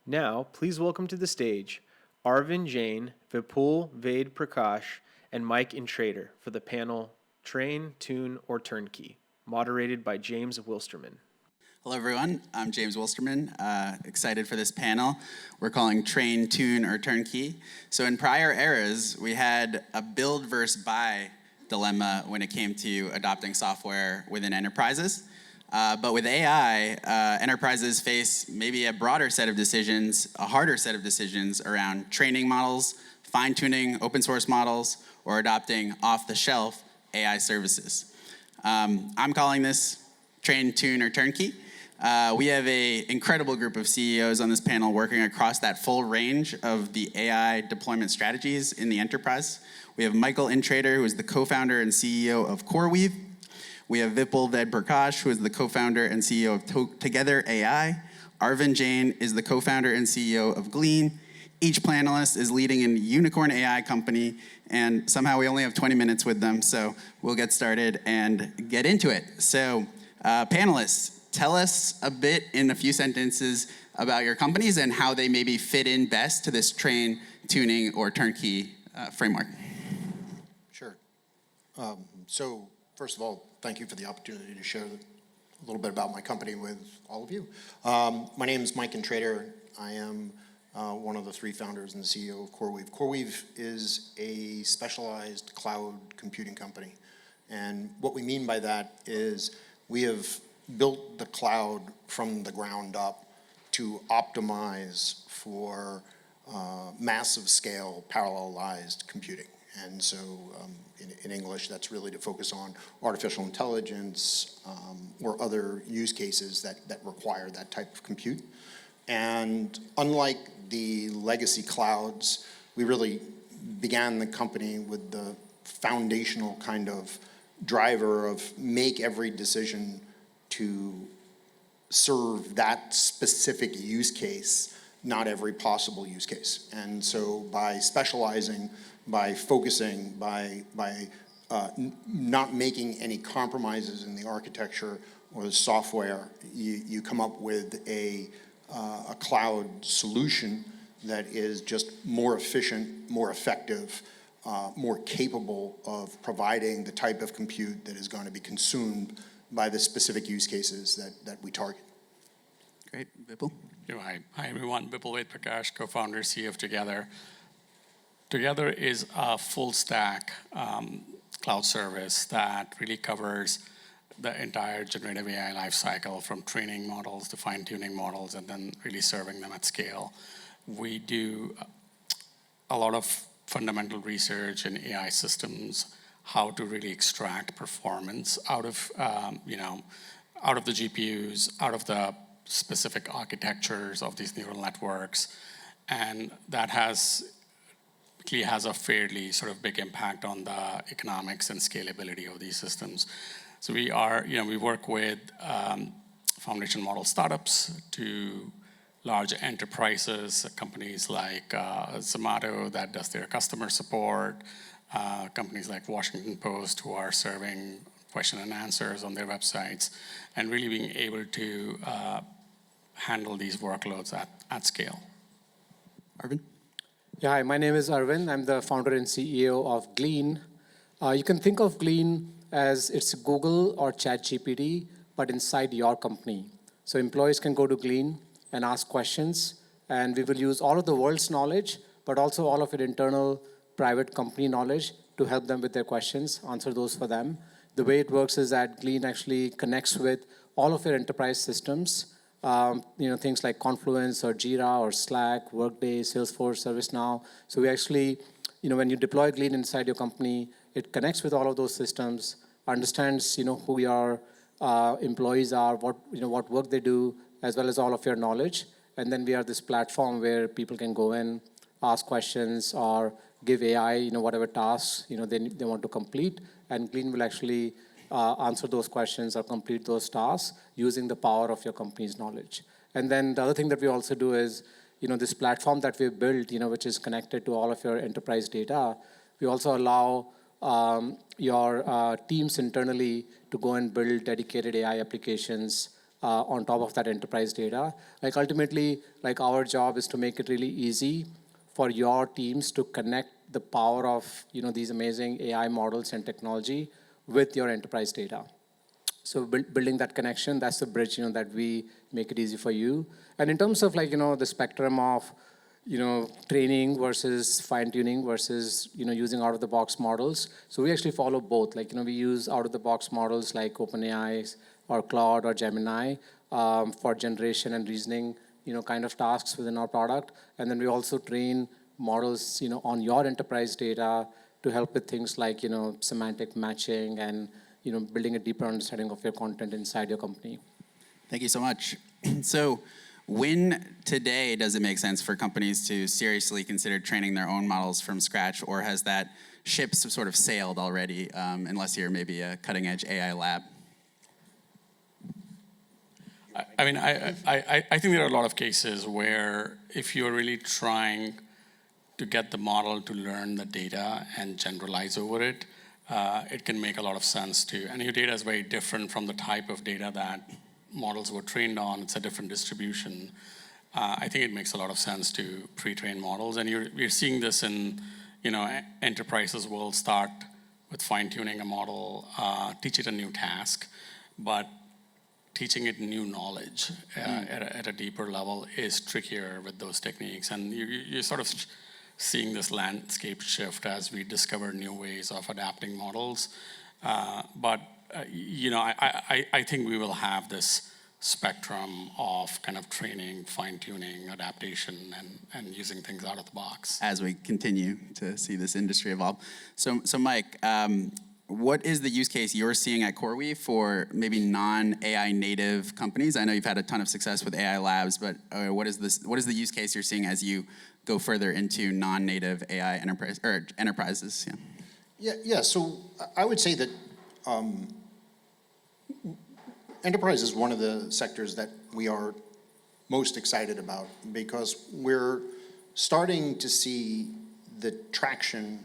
Now, please welcome to the stage Arvind Jain, Vipul Ved Prakash, and Mike Intrator for the panel Train, Tune, or Turnkey, moderated by James Wilsterman. Hello, everyone. I'm James Wilsterman. Excited for this panel. We're calling Train, Tune, or Turnkey. So in prior eras, we had a build versus buy dilemma when it came to adopting software within enterprises. But with AI, enterprises face maybe a broader set of decisions, a harder set of decisions around training models, fine-tuning open source models, or adopting off-the-shelf AI services. I'm calling this Train, Tune, or Turnkey. We have an incredible group of CEOs on this panel working across that full range of the AI deployment strategies in the enterprise. We have Michael Intrator, who is the co-founder and CEO of CoreWeave. We have Vipul Ved Prakash, who is the co-founder and CEO of Together AI. Arvind Jain is the co-founder and CEO of Glean. Each panelist is leading a unicorn AI company, and somehow we only have 20 minutes with them, so we'll get started and get into it. So, panelists, tell us a bit in a few sentences about your companies and how they maybe fit in best to this train, tuning, or turnkey framework. Sure. So first of all, thank you for the opportunity to share a little bit about my company with all of you. My name is Mike Intrator. I am one of the three founders and the CEO of CoreWeave. CoreWeave is a specialized cloud computing company. And what we mean by that is we have built the cloud from the ground up to optimize for massive scale parallelized computing. And so in English, that's really to focus on artificial intelligence or other use cases that require that type of compute. And unlike the legacy clouds, we really began the company with the foundational kind of driver of make every decision to serve that specific use case, not every possible use case. And so by specializing, by focusing, by not making any compromises in the architecture or the software, you come up with a cloud solution that is just more efficient, more effective, more capable of providing the type of compute that is going to be consumed by the specific use cases that we target. Great. Vipul? Hi, everyone. Vipul Ved Prakash, co-founder, CEO of Together. Together is a full stack cloud service that really covers the entire generative AI lifecycle, from training models to fine-tuning models and then really serving them at scale. We do a lot of fundamental research in AI systems, how to really extract performance out of the GPUs, out of the specific architectures of these neural networks, and that has a fairly sort of big impact on the economics and scalability of these systems. So we work with foundation model startups to large enterprises, companies like Zomato that does their customer support, companies like Washington Post who are serving question and answers on their websites, and really being able to handle these workloads at scale. Arvind? Yeah, hi, my name is Arvind. I'm the founder and CEO of Glean. You can think of Glean as it's Google or ChatGPT, but inside your company. So employees can go to Glean and ask questions, and we will use all of the world's knowledge, but also all of your internal private company knowledge to help them with their questions, answer those for them. The way it works is that Glean actually connects with all of your enterprise systems, things like Confluence or Jira or Slack, Workday, Salesforce, ServiceNow. So we actually, when you deploy Glean inside your company, it connects with all of those systems, understands, who your employees are, what work they do, as well as all of your knowledge. And then we are this platform where people can go in, ask questions, or give AI, whatever tasks, they want to complete. And Glean will actually answer those questions or complete those tasks using the power of your company's knowledge. And then the other thing that we also do is, this platform that we've built, which is connected to all of your enterprise data, we also allow your teams internally to go and build dedicated AI applications on top of that enterprise data. Like ultimately, like our job is to make it really easy for your teams to connect the power of these amazing AI models and technology with your enterprise data. So building that connection, that's the bridge that we make it easy for you. And in terms of the spectrum of training versus fine-tuning versus using out-of-the-box models. So we actually follow both. Like we use out-of-the-box models like OpenAI or Claude or Gemini for generation and reasoning kind of tasks within our product. And then we also train models on your enterprise data to help with things like semantic matching and building a deeper understanding of your content inside your company. Thank you so much. So when today does it make sense for companies to seriously consider training their own models from scratch, or has that ship sort of sailed already, unless you're maybe a cutting-edge AI lab? I mean, I think there are a lot of cases where if you're really trying to get the model to learn the data and generalize over it, it can make a lot of sense to, and your data is very different from the type of data that models were trained on. It's a different distribution. I think it makes a lot of sense to pre-train models, and we're seeing this in, enterprises will start with fine-tuning a model, teach it a new task, but teaching it new knowledge at a deeper level is trickier with those techniques, and you're sort of seeing this landscape shift as we discover new ways of adapting models. But I think we will have this spectrum of kind of training, fine-tuning, adaptation, and using things out of the box. As we continue to see this industry evolve. So Mike, what is the use case you're seeing at CoreWeave for maybe non-AI native companies? I know you've had a ton of success with AI labs, but what is the use case you're seeing as you go further into non-native AI enterprises? Yeah. So I would say that enterprise is one of the sectors that we are most excited about, because we're starting to see the traction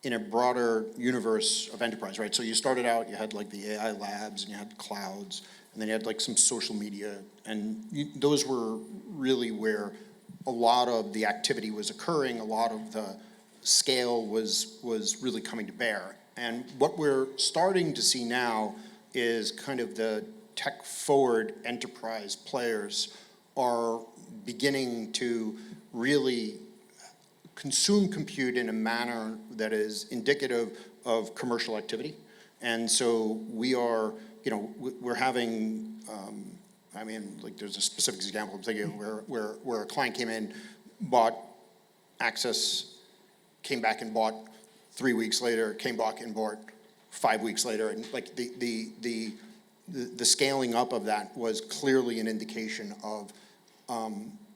in a broader universe of enterprise, right? So you started out, you had like the AI labs, and you had clouds, and then you had like some social media, and those were really where a lot of the activity was occurring, a lot of the scale was really coming to bear. And what we're starting to see now is kind of the tech-forward enterprise players are beginning to really consume compute in a manner that is indicative of commercial activity. And so we are, we're having, like there's a specific example I'm thinking of where a client came in, bought access, came back and bought 3 weeks later, came back and bought 5 weeks later, and like the scaling up of that was clearly an indication of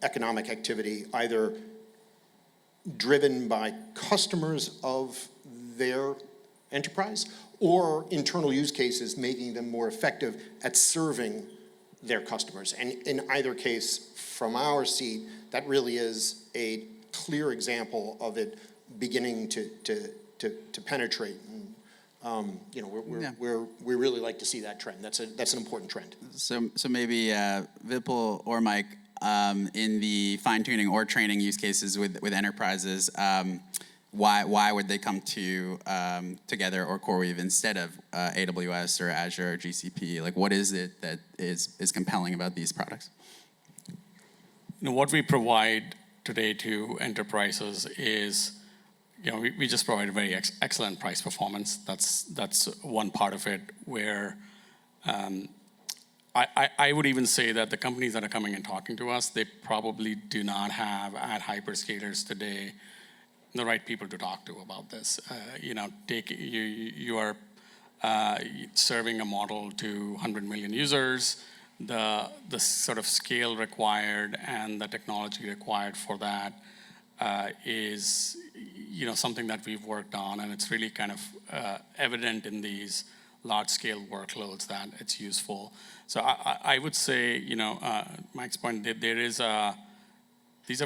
economic activity, either driven by customers of their enterprise or internal use cases making them more effective at serving their customers. And in either case, from our seat, that really is a clear example of it beginning to penetrate. And, we really like to see that trend. That's an important trend. So maybe Vipul or Mike, in the fine-tuning or training use cases with enterprises, why would they come to Together or CoreWeave instead of AWS or Azure or GCP? Like, what is it that is compelling about these products? What we provide today to enterprises is, we just provide a very excellent price performance. That's one part of it where I would even say that the companies that are coming and talking to us, they probably do not have at hyperscalers today the right people to talk to about this. You are serving a model to 100 million users. The sort of scale required and the technology required for that is something that we've worked on, and it's really kind of evident in these large-scale workloads that it's useful. So I would say, Mike's point, that these are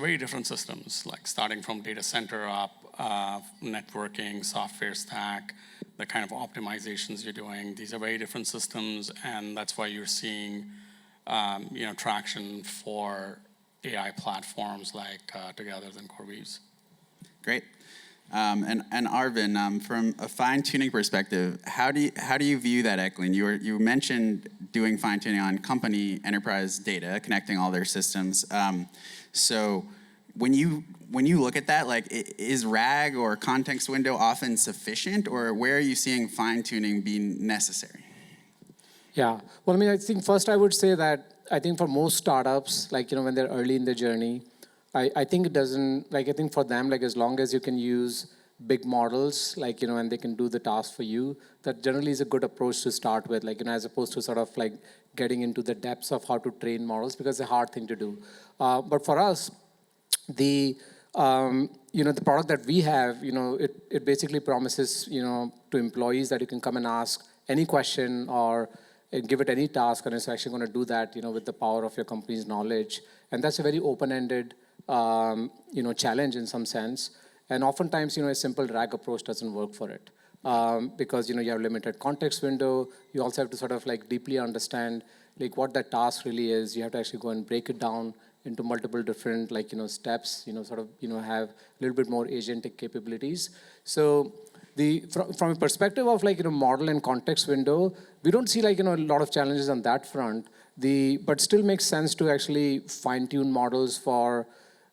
very different systems, like starting from data center up, networking, software stack, the kind of optimizations you're doing. These are very different systems, and that's why you're seeing traction for AI platforms like Together's and CoreWeave's. Great. And Arvind, from a fine-tuning perspective, how do you view that at Glean? You mentioned doing fine-tuning on company enterprise data, connecting all their systems. So when you look at that, like, is RAG or context window often sufficient, or where are you seeing fine-tuning being necessary? Yeah, well, I mean, I think first I would say that I think for most startups, like, when they're early in their journey, I think it doesn't, like, I think for them, like, as long as you can use big models, like, and they can do the task for you, that generally is a good approach to start with, like, as opposed to sort of like getting into the depths of how to train models, because it's a hard thing to do. But for us, the product that we have, it basically promises, to employees that you can come and ask any question or give it any task, and it's actually going to do that, with the power of your company's knowledge. And that's a very open-ended, challenge in some sense. And oftentimes, a simple RAG approach doesn't work for it. Because, you have limited context window. You also have to sort of like deeply understand like what that task really is. You have to actually go and break it down into multiple different steps, sort of, have a little bit more agentic capabilities. So from a perspective of like, model and context window, we don't see like, a lot of challenges on that front. But still makes sense to actually fine tune models for,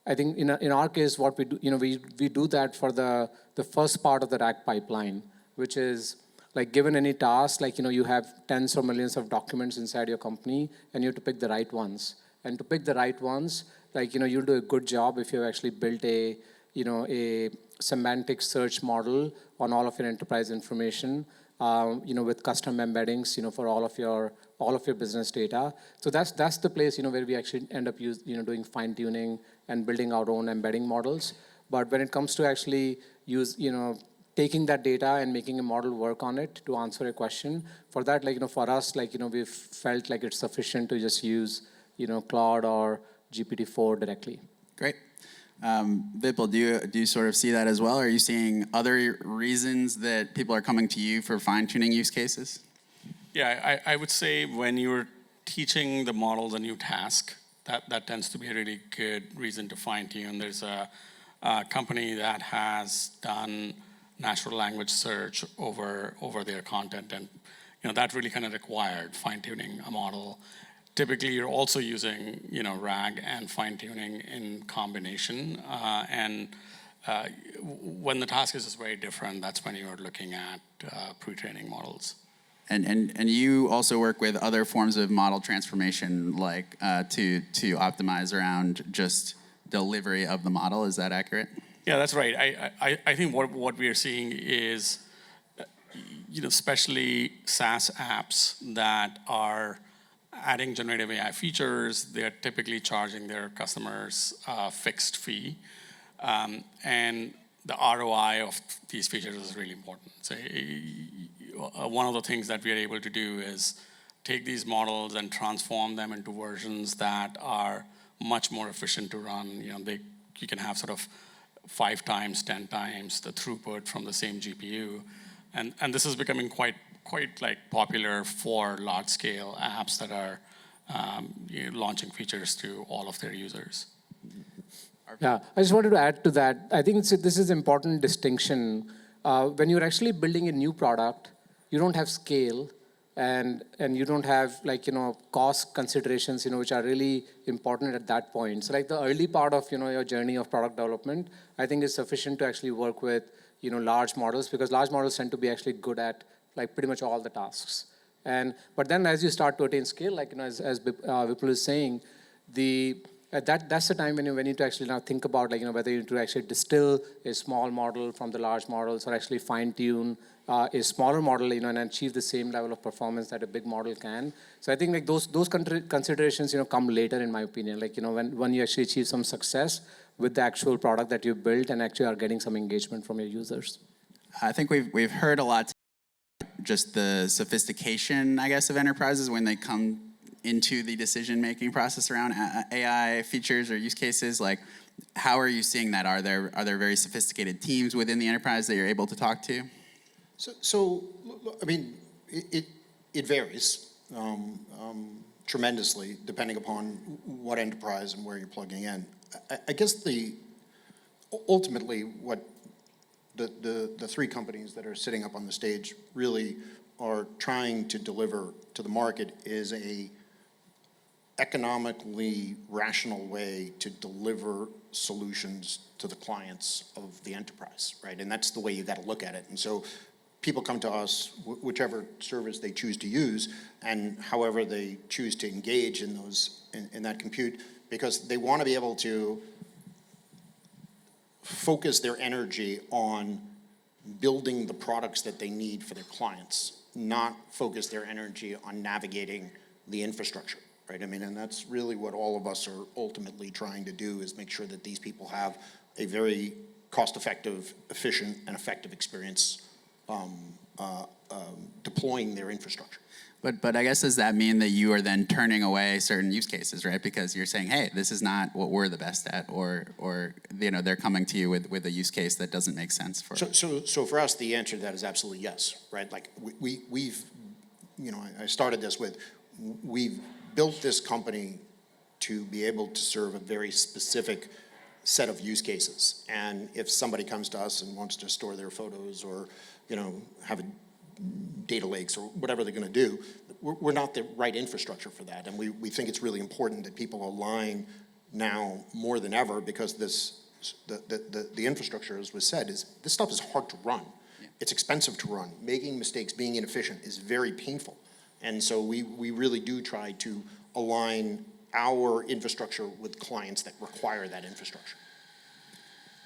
I think in our case, what we do, we do that for the first part of the RAG pipeline, which is like given any task, like, you have tens or millions of documents inside your company and you have to pick the right ones. And to pick the right ones, like, you'll do a good job if you actually built a semantic search model on all of your enterprise information, with custom embeddings, for all of your business data. So that's the place, where we actually end up doing fine tuning and building our own embedding models. But when it comes to actually taking that data and making a model work on it to answer a question, for that, like, for us, like, we've felt like it's sufficient to just use, Claude or GPT-4 directly. Great. Vipul, do you sort of see that as well? Are you seeing other reasons that people are coming to you for fine-tuning use cases? Yeah, I would say when you're teaching the models a new task, that tends to be a really good reason to fine-tune. There's a company that has done natural language search over their content, and that really kind of required fine-tuning a model. Typically, you're also using RAG and fine-tuning in combination, and when the task is just very different, that's when you're looking at pre-training models. And you also work with other forms of model transformation, like to optimize around just delivery of the model. Is that accurate? Yeah, that's right. I think what we are seeing is, especially SaaS apps that are adding generative AI features, they're typically charging their customers a fixed fee, and the ROI of these features is really important. So one of the things that we are able to do is take these models and transform them into versions that are much more efficient to run. You can have sort of 5 times, 10 times the throughput from the same GPU, and this is becoming quite like popular for large-scale apps that are launching features to all of their users. Yeah, I just wanted to add to that. I think this is an important distinction. When you're actually building a new product, you don't have scale, and you don't have like cost considerations which are really important at that point. So like the early part of your journey of product development, I think is sufficient to actually work with large models, because large models tend to be actually good at like pretty much all the tasks. But then as you start to attain scale, like as Vipul is saying, that's the time when you need to actually now think about like whether you need to actually distill a small model from the large models, or actually fine tune a smaller model and achieve the same level of performance that a big model can. So I think like those considerations come later, in my opinion. Like when you actually achieve some success with the actual product that you built and actually are getting some engagement from your users. I think we've heard a lot just the sophistication, I guess, of enterprises when they come into the decision-making process around AI features or use cases. Like, how are you seeing that? Are there very sophisticated teams within the enterprise that you're able to talk to? So I mean, it varies. tremendously, depending upon what enterprise and where you're plugging in. I guess ultimately what the three companies that are sitting up on the stage really are trying to deliver to the market is a economically rational way to deliver solutions to the clients of the enterprise, right? And that's the way you got to look at it. And so people come to us, whichever service they choose to use, and however they choose to engage in in that compute, because they want to be able to focus their energy on building the products that they need for their clients, not focus their energy on navigating the infrastructure, right? I mean, and that's really what all of us are ultimately trying to do, is make sure that these people have a very cost-effective, efficient, and effective experience deploying their infrastructure. But I guess, does that mean that you are then turning away certain use cases, right? Because you're saying, hey, this is not what we're the best at, or they're coming to you with a use case that doesn't make sense for. So for us, the answer to that is absolutely yes, right? Like we've, I started this with, we've built this company to be able to serve a very specific set of use cases. And if somebody comes to us and wants to store their photos or, have a data lakes or whatever they're going to do, we're not the right infrastructure for that. And we think it's really important that people align now more than ever, because the infrastructure, as was said, this stuff is hard to run. Yeah. It's expensive to run. Making mistakes, being inefficient is very painful. And so we really do try to align our infrastructure with clients that require that infrastructure.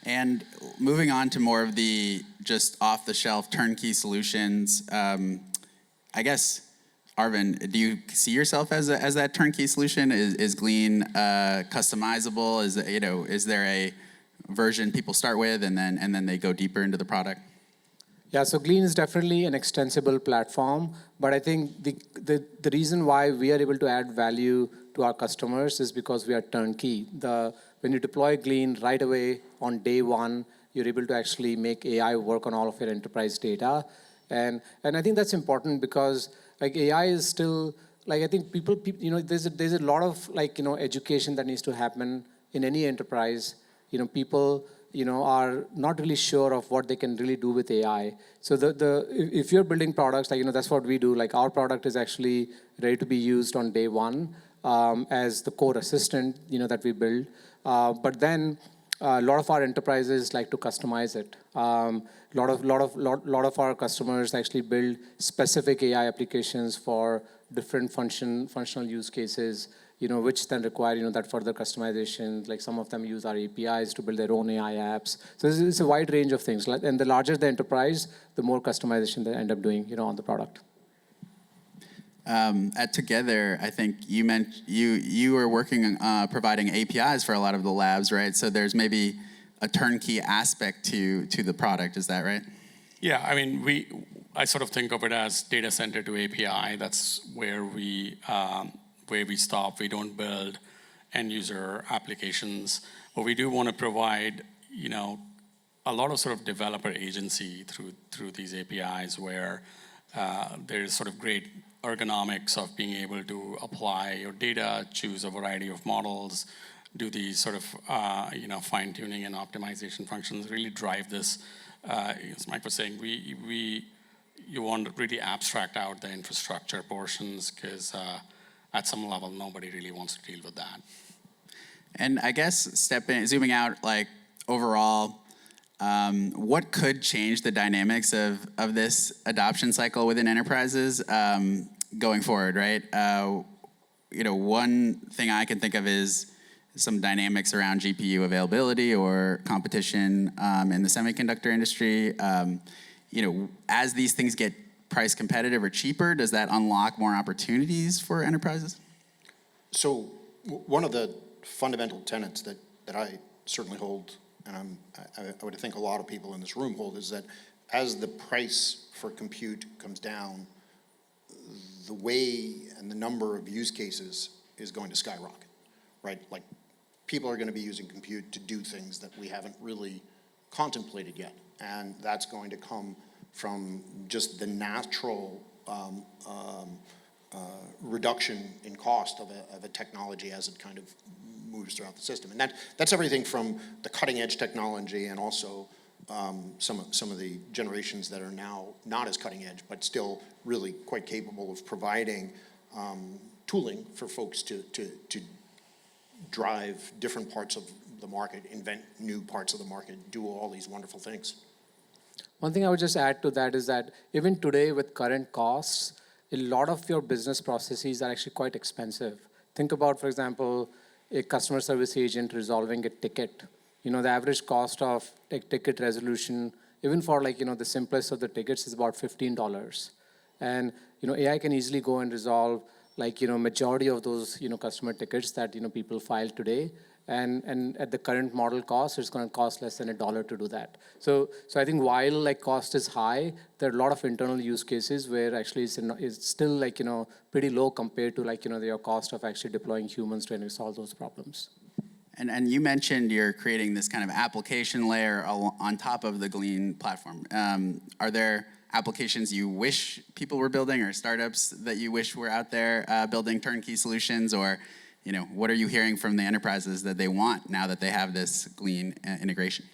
And moving on to more of the just off-the-shelf turnkey solutions, I guess, Arvind, do you see yourself as that turnkey solution? Is Glean customizable? Is there a version people start with and then they go deeper into the product? Yeah, so Glean is definitely an extensible platform, but I think the reason why we are able to add value to our customers is because we are turnkey. When you deploy Glean right away on day one, you're able to actually make AI work on all of your enterprise data. And I think that's important because like AI is still, like I think people there's a lot of education that needs to happen in any enterprise. People are not really sure of what they can really do with AI. So if you're building products, that's what we do. Like our product is actually ready to be used on day one as the core assistant, that we build. But then a lot of our enterprises like to customize it. Lot of our customers actually build specific AI applications for different functional use cases, which then require, that further customization. Like some of them use our APIs to build their own AI apps. So it's a wide range of things. And the larger the enterprise, the more customization they end up doing, on the product. At Together, I think you meant you were working on providing APIs for a lot of the labs, right? So there's maybe a turnkey aspect to the product. Is that right? Yeah, I mean, I sort of think of it as data center to API. That's where we stop. We don't build end user applications, but we do want to provide, a lot of sort of developer agency through these APIs, where there's sort of great ergonomics of being able to apply your data, choose a variety of models, do these sort of fine-tuning and optimization functions, really drive this. As Mike was saying, you want to really abstract out the infrastructure portions, because at some level nobody really wants to deal with that. And I guess zooming out, like overall, what could change the dynamics of this adoption cycle within enterprises going forward, right? One thing I can think of is some dynamics around GPU availability or competition in the semiconductor industry. As these things get price competitive or cheaper, does that unlock more opportunities for enterprises? So one of the fundamental tenets that I certainly hold, and I would think a lot of people in this room hold, is that as the price for compute comes down, the way and the number of use cases is going to skyrocket, right? Like people are going to be using compute to do things that we haven't really contemplated yet. And that's going to come from just the natural reduction in cost of a technology as it kind of moves throughout the system. And that's everything from the cutting edge technology and also some of the generations that are now not as cutting edge, but still really quite capable of providing tooling for folks to drive different parts of the market, invent new parts of the market, do all these wonderful things. One thing I would just add to that is that even today with current costs, a lot of your business processes are actually quite expensive. Think about, for example, a customer service agent resolving a ticket. The average cost of ticket resolution, even for the simplest of the tickets, is about $15. And AI can easily go and resolve majority of those customer tickets that people file today. And at the current model cost, it's going to cost less than $1 to do that. So I think while cost is high, there are a lot of internal use cases where actually it's still pretty low compared to your cost of actually deploying humans to solve those problems. And you mentioned you're creating this kind of application layer on top of the Glean platform. Are there applications you wish people were building, or startups that you wish were out there building turnkey solutions, or what are you hearing from the enterprises that they want now that they have this Glean integration?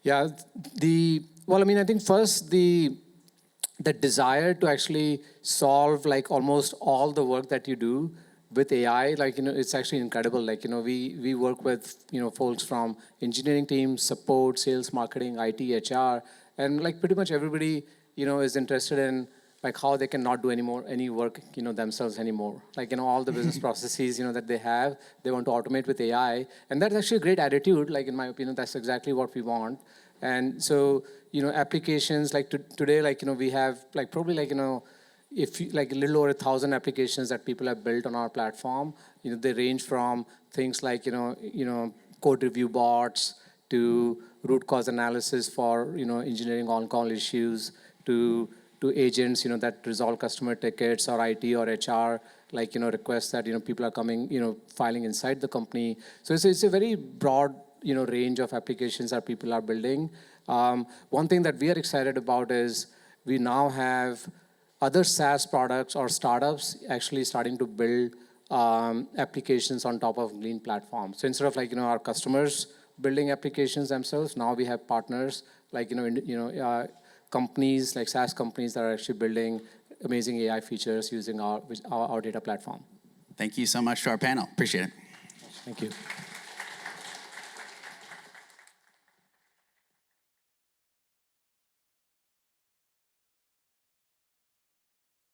Yeah, I think first the desire to actually solve almost all the work that you do with AI, it's actually incredible. We work with folks from engineering teams, support, sales, marketing, IT, HR, and pretty much everybody is interested in how they can not do any work themselves anymore. All the business processes that they have, they want to automate with AI, and that's actually a great attitude. In my opinion, that's exactly what we want. And so applications today, we have probably if a little over 1,000 applications that people have built on our platform. They range from things like code review bots to root cause analysis for engineering on-call issues to agents that resolve customer tickets, or IT or HR requests that people are coming filing inside the company. So it's a very broad range of applications that people are building. One thing that we are excited about is we now have other SaaS products or startups actually starting to build applications on top of Glean platform. So instead of our customers building applications themselves, now we have partners companies SaaS companies that are actually building amazing AI features using our data platform. Thank you so much to our panel. Appreciate it. Thank you.